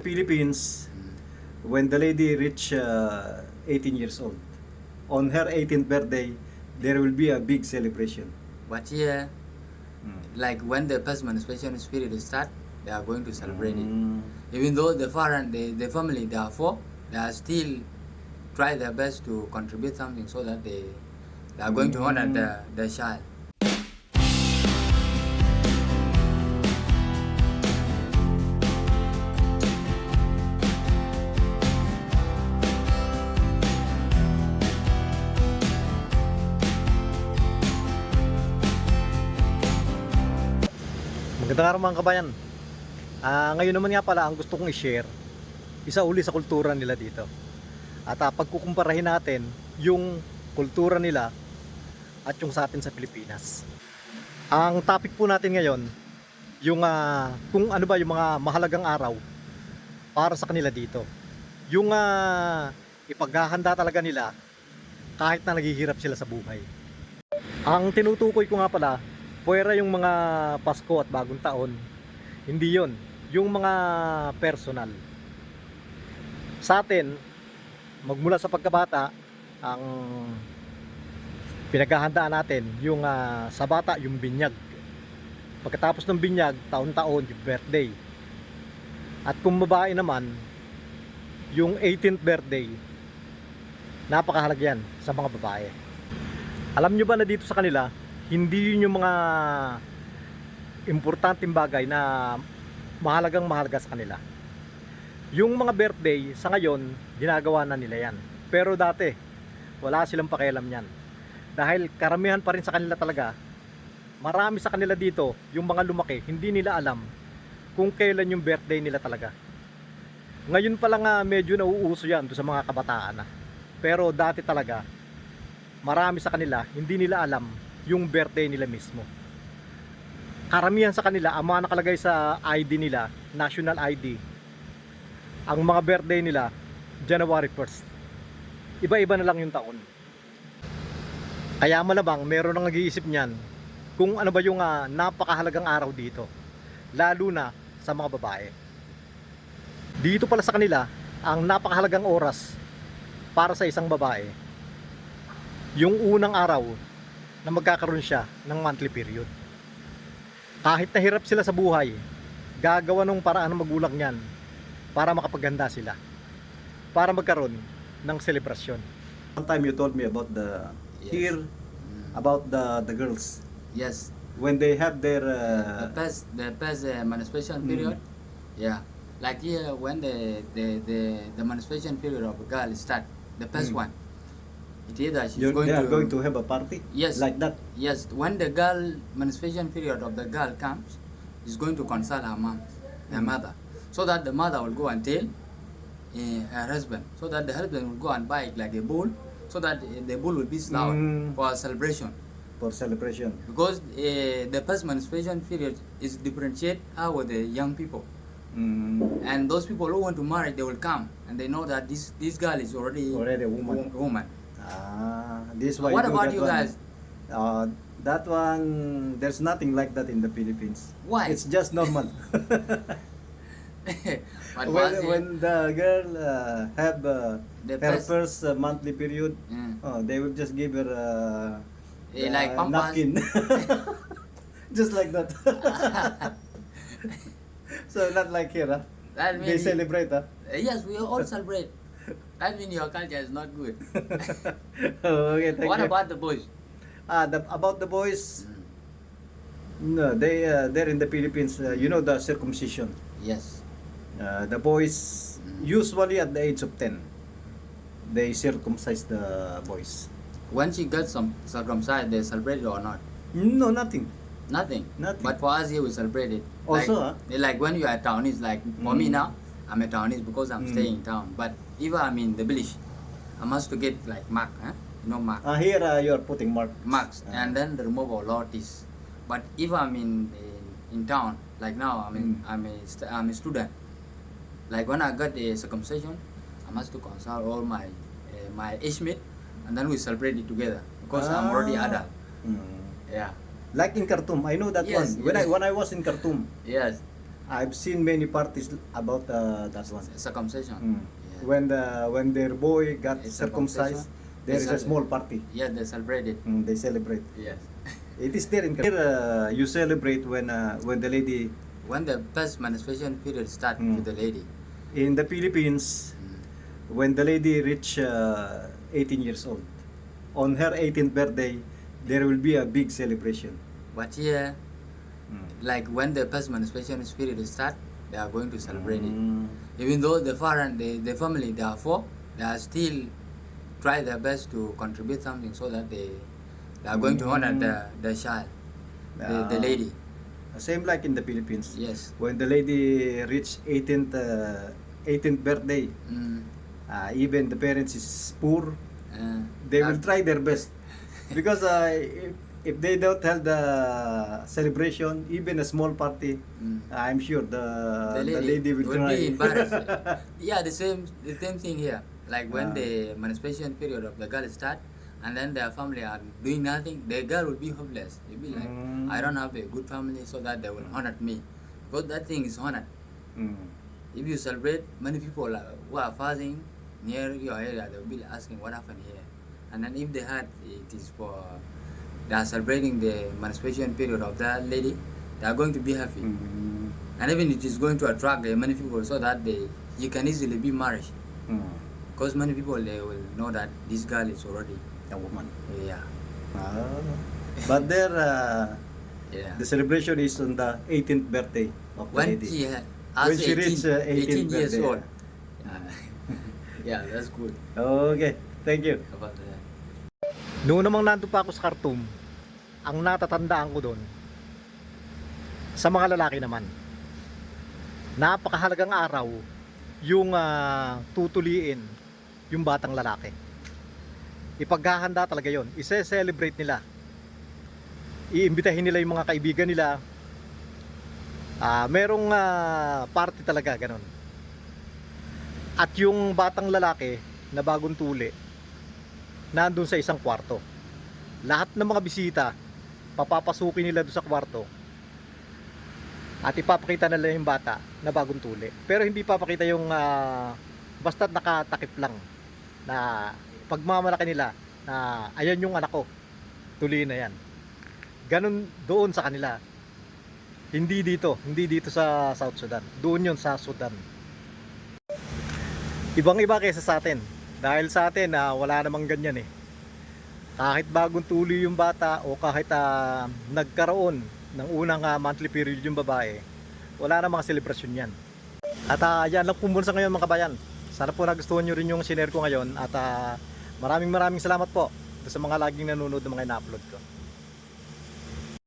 Philippines, when the lady reach 18 years old, on her 18th birthday, there will be a big celebration. But here, like when the first menstruation period start, they are going to celebrate it. Even though the parent, the family, they are four, they are still try their best to contribute something so that they are going to honor the child. Magandang araw mga kabayan. Ngayon naman nga pala ang gusto kong i-share, isa uli sa kultura nila dito. At pagkukumparahin natin yung kultura nila at yung sa atin sa Pilipinas. Ang topic po natin ngayon, yung kung ano ba yung mga mahalagang araw para sa kanila dito. Yung ipaghahanda talaga nila kahit na naghihirap sila sa buhay. Ang tinutukoy ko nga pala, puwera yung mga Pasko at Bagong Taon. Hindi yon, yung mga personal. Sa atin, magmula sa pagkabata, ang pinaghahandaan natin yung sa bata yung binyag. Pagkatapos ng binyag, taon-taon yung birthday. At kung babae naman, yung 18th birthday, napakahalaga yan sa mga babae. Alam nyo ba na dito sa kanila, hindi yun yung mga importanteng bagay na mahalaga sa kanila. Yung mga birthday, sa ngayon, ginagawa na nila yan. Pero dati, wala silang pakialam yan. Dahil karamihan pa rin sa kanila talaga, marami sa kanila dito, yung mga lumaki, hindi nila alam kung kailan yung birthday nila talaga. Ngayon pa lang medyo nauuso yan sa mga kabataan. Pero dati talaga, marami sa kanila, hindi nila alam yung birthday nila mismo. Karamihan sa kanila, ang mga nakalagay sa ID nila, national ID, ang mga birthday nila, January 1st. Iba-iba na lang yung taon. Kaya malamang meron nang nag-iisip niyan kung ano ba yung napakahalagang araw dito, lalo na sa mga babae. Dito pala sa kanila, ang napakahalagang oras para sa isang babae, yung unang araw na magkakaroon siya ng monthly period. Kahit nahirap sila sa buhay, gagawa ng paraan ng magulang niyan para makapaghanda sila, para magkaroon ng selebrasyon. One time you told me about the here about the girls. Yes. When they have their The past menstruation period, yeah. Like here, when the menstruation period of a girl start, the first one, it is that she's they are going to have a party. Yes. Like that. Yes, when the girl menstruation period of the girl comes, she's going to consult her mom, her mother, so that the mother will go and tell her husband, so that the husband will go and buy like a bull, so that the bull will be slaughtered for a celebration. For celebration. Because the first menstruation period is differentiate with the young people. And those people who want to marry, they will come and they know that this girl is already Already a woman. This is why What do about that you one. guys? That one, there's nothing like that in the Philippines. Why? It's just normal. But when the girl have The her first- first monthly period, they will just give her like Pampers. napkin. Just like that. So not like here, huh? That They means celebrate, huh? yes, we all celebrate. That means your culture is not good. Okay, thank What you. about the boys? About the boys, no, they're in the Philippines. You know the circumcision. Yes. The boys usually at the age of 10, they circumcise the boys. When she gets some circumcised, they celebrate it or not? No, nothing. Nothing. Nothing. But for us here, we celebrate it. Also, like when you are Taiwanese, like for me now, I'm a Taiwanese because I'm staying in town. But if I'm in the village, I must to get like mark, you know mark. Here you are putting Marks and then the removal of lotis. But if I'm in town, like now, I'm a student. Like when I got the circumcision, I must to consult all my age mate, and then we celebrate it together because I'm already adult. Yeah. Like in Khartoum, I know that Yes, one. yes. When I was in Khartoum, Yes. I've seen many parties about that one. Circumcision. Mm. Yeah. When their boy got It's circumcised, circumcision. there is a It's a- small party. Yeah, they celebrated. They celebrate. Yes. It is there in here, you celebrate when the lady When the first menstruation period start Mm. with the lady. in the Philippines, when the lady reach 18 years old, on her 18th birthday, there will be a big celebration. But here, like when the first menstruation period start, they are going to celebrate it. Even though the parent, the family, they are four, they are still try their best to contribute something so that they are going to honor the child, the Ah. lady. Same like in the Philippines. Yes. When the lady reach 18th birthday, Mm. even the parents is poor, they will that- try their best because if they don't have the celebration, even a small party, Mm. I'm sure the lady will be try. embarrassed. Yeah, the same thing here. Like when Ah. the menstruation period of the girl start, and then their family are doing nothing, the girl will be hopeless. You'll be like, Mm. I don't have a good family, so that they will honor me, because that thing is honor. Mm. If you celebrate, many people who are fasting near your area, they will be asking what happened here. And then if they had it is for they are celebrating the menstruation period of that lady, they are going to be happy. Mm. And even it is going to attract many people so that you can easily be married. Mm. Because many people they will know that this girl is already A woman. yeah. But there, Yeah. the celebration is on the 18th birthday of the When lady. she When she reach 18 years birthday. old. Yeah, that's good Okay, thank you. about that. Noon namang nandun pa ako sa Khartoum, ang natatandaan ko doon, sa mga lalaki naman, napakahalagang araw yung tutuliin yung batang lalaki. Ipaghahanda talaga yon, ise-celebrate nila. Iimbitahin nila yung mga kaibigan nila. Merong party talaga, ganon. At yung batang lalaki na bagong tuli, nandun sa isang kwarto. Lahat ng mga bisita, papapasukin nila doon sa kwarto. At ipapakita nila yung bata na bagong tuli. Pero hindi papakita yung basta't nakatakip lang na pagmamalaki nila na ayan yung anak ko, tuli na yan. Ganon doon sa kanila. Hindi dito sa South Sudan. Doon yun sa Sudan. Ibang-iba kaysa sa atin. Dahil sa atin wala namang ganyan eh. Kahit bagong tuli yung bata o kahit nagkaroon ng unang monthly period yung babae, wala namang selebrasyon yan. At yan lang po muna sa ngayon mga kabayan. Sana po nagustuhan nyo rin yung sinare ko ngayon at maraming salamat po sa mga laging nanonood ng mga ina-upload ko.